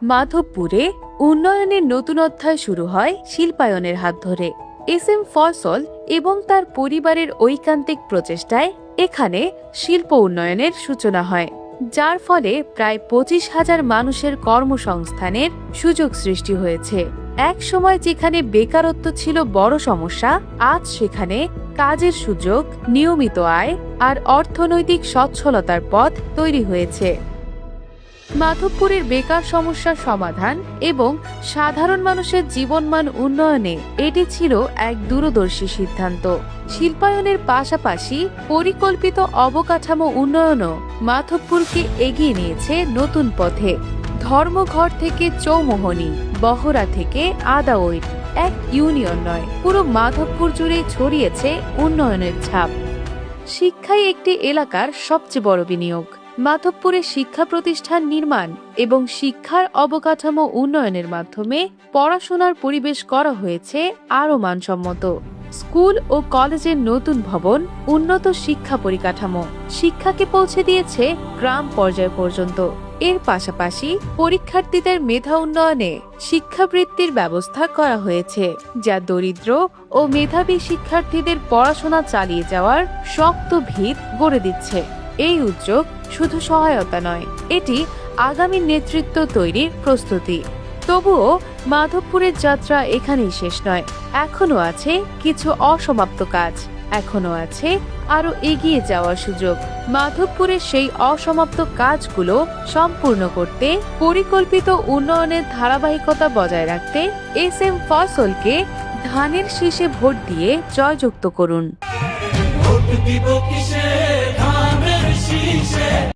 মাধবপুরে উন্নয়নের নতুন অধ্যায় শুরু হয় শিল্পায়নের হাত ধরে। এস.এম. ফয়সল এবং তার পরিবারের ঐকান্তিক প্রচেষ্টায় এখানে শিল্প উন্নয়নের সূচনা হয়, যার ফলে প্রায় 25,000 মানুষের কর্মসংস্থানের সুযোগ সৃষ্টি হয়েছে। এক সময় যেখানে বেকারত্ব ছিল বড় সমস্যা, আজ সেখানে কাজের সুযোগ, নিয়মিত আয় আর অর্থনৈতিক সচ্ছলতার পথ তৈরি হয়েছে। মাধবপুরের বেকার সমস্যার সমাধান এবং সাধারণ মানুষের জীবনমান উন্নয়নে এটি ছিল এক দূরদর্শী সিদ্ধান্ত। শিল্পায়নের পাশাপাশি পরিকল্পিত অবকাঠামো উন্নয়নও মাধবপুরকে এগিয়ে নিয়েছে নতুন পথে। ধর্মঘর থেকে চৌমোহনী, বহরা থেকে আদাওয়াইর, এক ইউনিয়ন নয়, পুরো মাধবপুর জুড়ে ছড়িয়েছে উন্নয়নের ছাপ। শিক্ষাই একটি এলাকার সবচেয়ে বড় বিনিয়োগ। মাধবপুরে শিক্ষা প্রতিষ্ঠান নির্মাণ এবং শিক্ষার অবকাঠামো উন্নয়নের মাধ্যমে পড়াশোনার পরিবেশ করা হয়েছে আরও মানসম্মত। স্কুল ও কলেজের নতুন ভবন, উন্নত শিক্ষা পরিকাঠামো শিক্ষাকে পৌঁছে দিয়েছে গ্রাম পর্যায় পর্যন্ত। এর পাশাপাশি পরীক্ষার্থীদের মেধা উন্নয়নে শিক্ষাবৃত্তির ব্যবস্থা করা হয়েছে, যা দরিদ্র ও মেধাবী শিক্ষার্থীদের পড়াশোনা চালিয়ে যাওয়ার শক্ত ভিত গড়ে দিচ্ছে। এই উদ্যোগ শুধু সহায়তা নয়, এটি আগামী নেতৃত্ব তৈরির প্রস্তুতি। তবুও মাধবপুরের যাত্রা এখানেই শেষ নয়। এখনো আছে কিছু অসমাপ্ত কাজ, এখনো আছে আরো এগিয়ে যাওয়ার সুযোগ। মাধবপুরের সেই অসমাপ্ত কাজগুলো সম্পূর্ণ করতে, পরিকল্পিত উন্নয়নের ধারাবাহিকতা বজায় রাখতে এস.এম. ফয়সলকে ধানের শীষে ভোট দিয়ে জয়যুক্ত করুন। ভোট দিব কিসে?